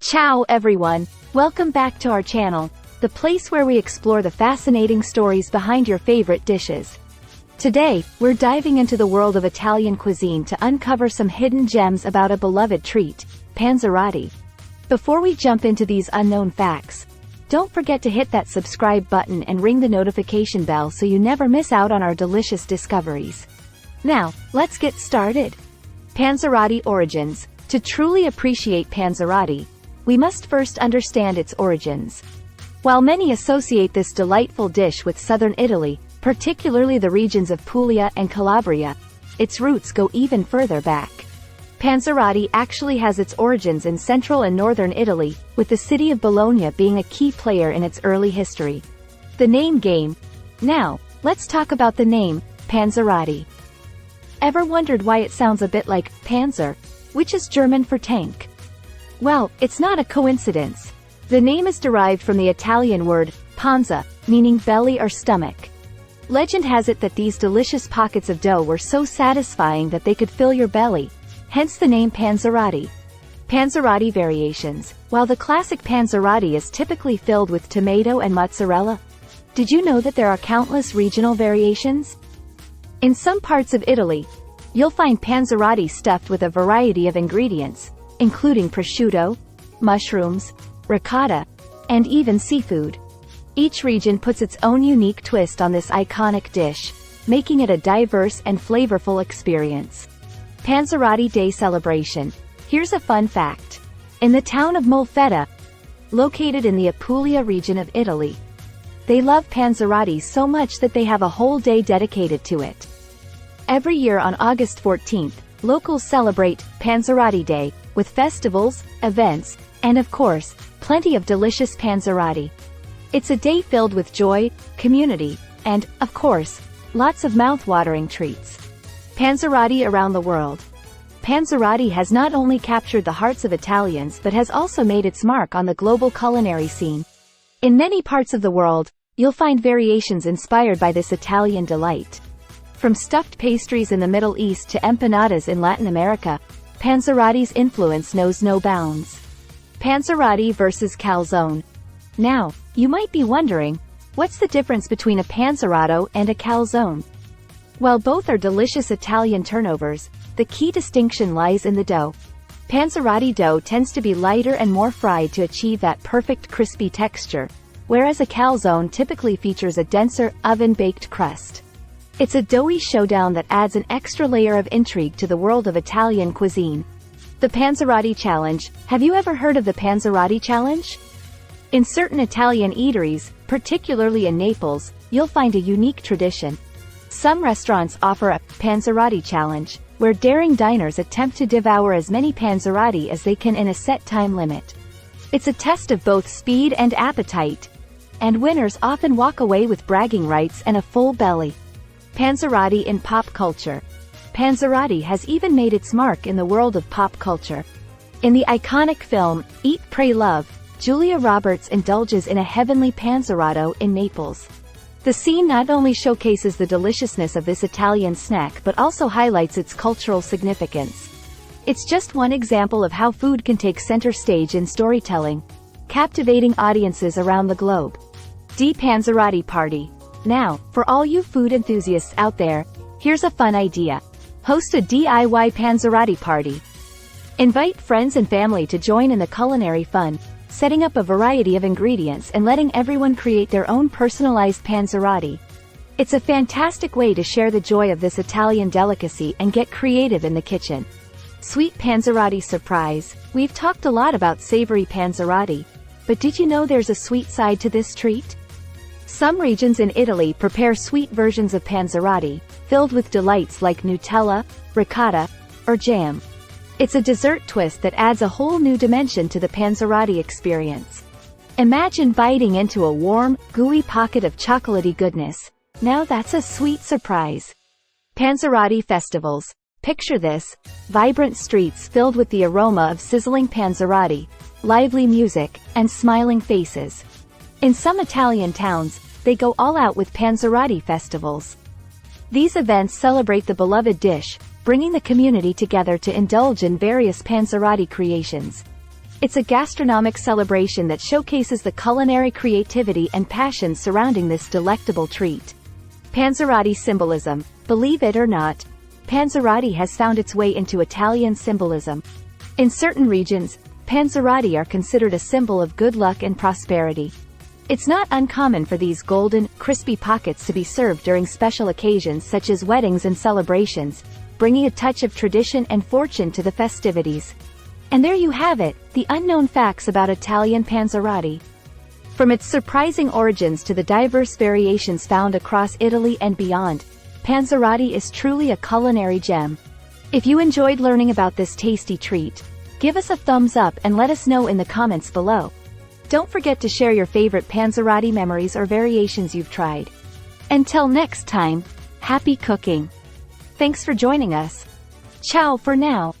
Ciao everyone, welcome back to our channel, the place where we explore the fascinating stories behind your favorite dishes. Today, we're diving into the world of Italian cuisine to uncover some hidden gems about a beloved treat, Panzerotti. Before we jump into these unknown facts, don't forget to hit that subscribe button and ring the notification bell so you never miss out on our delicious discoveries. Now, let's get started. Panzerotti origins. To truly appreciate Panzerotti, we must first understand its origins. While many associate this delightful dish with southern Italy, particularly the regions of Apulia and Calabria, its roots go even further back. Panzerotti actually has its origins in central and northern Italy, with the city of Bologna being a key player in its early history. The name game. Now, let's talk about the name, Panzerotti. Ever wondered why it sounds a bit like Panzer, which is German for tank? Well, it's not a coincidence. The name is derived from the Italian word panza, meaning belly or stomach. Legend has it that these delicious pockets of dough were so satisfying that they could fill your belly, hence the name Panzerotti. Panzerotti variations. While the classic Panzerotti is typically filled with tomato and mozzarella, did you know that there are countless regional variations? In some parts of Italy, you'll find Panzerotti stuffed with a variety of ingredients, including prosciutto, mushrooms, ricotta, and even seafood. Each region puts its own unique twist on this iconic dish, making it a diverse and flavorful experience. Panzerotti Day celebration. Here's a fun fact. In the town of Molfetta, located in the Apulia region of Italy, they love Panzerotti so much that they have a whole day dedicated to it. Every year on August 14th, locals celebrate Panzerotti Day, with festivals, events, and of course, plenty of delicious Panzerotti. It's a day filled with joy, community, and, of course, lots of mouth-watering treats. Panzerotti around the world. Panzerotti has not only captured the hearts of Italians but has also made its mark on the global culinary scene. In many parts of the world, you'll find variations inspired by this Italian delight. From stuffed pastries in the Middle East to empanadas in Latin America, Panzerotti's influence knows no bounds. Panzerotti versus calzone. Now, you might be wondering, what's the difference between a panzerotto and a calzone? While both are delicious Italian turnovers, the key distinction lies in the dough. Panzerotti dough tends to be lighter and more fried to achieve that perfect crispy texture, whereas a calzone typically features a denser, oven-baked crust. It's a doughy showdown that adds an extra layer of intrigue to the world of Italian cuisine. The Panzerotti Challenge. Have you ever heard of the Panzerotti Challenge? In certain Italian eateries, particularly in Naples, you'll find a unique tradition. Some restaurants offer a Panzerotti Challenge, where daring diners attempt to devour as many Panzerotti as they can in a set time limit. It's a test of both speed and appetite, and winners often walk away with bragging rights and a full belly. Panzerotti in pop culture. Panzerotti has even made its mark in the world of pop culture. In the iconic film, Eat, Pray, Love, Julia Roberts indulges in a heavenly panzerotto in Naples. The scene not only showcases the deliciousness of this Italian snack but also highlights its cultural significance. It's just one example of how food can take center stage in storytelling, captivating audiences around the globe. Panzerotti Party. Now, for all you food enthusiasts out there, here's a fun idea. Host a DIY Panzerotti party. Invite friends and family to join in the culinary fun, setting up a variety of ingredients and letting everyone create their own personalized Panzerotti. It's a fantastic way to share the joy of this Italian delicacy and get creative in the kitchen. Sweet Panzerotti surprise. We've talked a lot about savory Panzerotti, but did you know there's a sweet side to this treat? Some regions in Italy prepare sweet versions of Panzerotti, filled with delights like Nutella, ricotta, or jam. It's a dessert twist that adds a whole new dimension to the Panzerotti experience. Imagine biting into a warm, gooey pocket of chocolatey goodness. Now that's a sweet surprise. Panzerotti festivals. Picture this: vibrant streets filled with the aroma of sizzling Panzerotti, lively music, and smiling faces. In some Italian towns, they go all out with Panzerotti festivals. These events celebrate the beloved dish, bringing the community together to indulge in various Panzerotti creations. It's a gastronomic celebration that showcases the culinary creativity and passion surrounding this delectable treat. Panzerotti symbolism. Believe it or not, Panzerotti has found its way into Italian symbolism. In certain regions, Panzerotti are considered a symbol of good luck and prosperity. It's not uncommon for these golden, crispy pockets to be served during special occasions such as weddings and celebrations, bringing a touch of tradition and fortune to the festivities. And there you have it, the unknown facts about Italian Panzerotti. From its surprising origins to the diverse variations found across Italy and beyond, Panzerotti is truly a culinary gem. If you enjoyed learning about this tasty treat, give us a thumbs up and let us know in the comments below. Don't forget to share your favorite Panzerotti memories or variations you've tried. Until next time, happy cooking! Thanks for joining us. Ciao for now.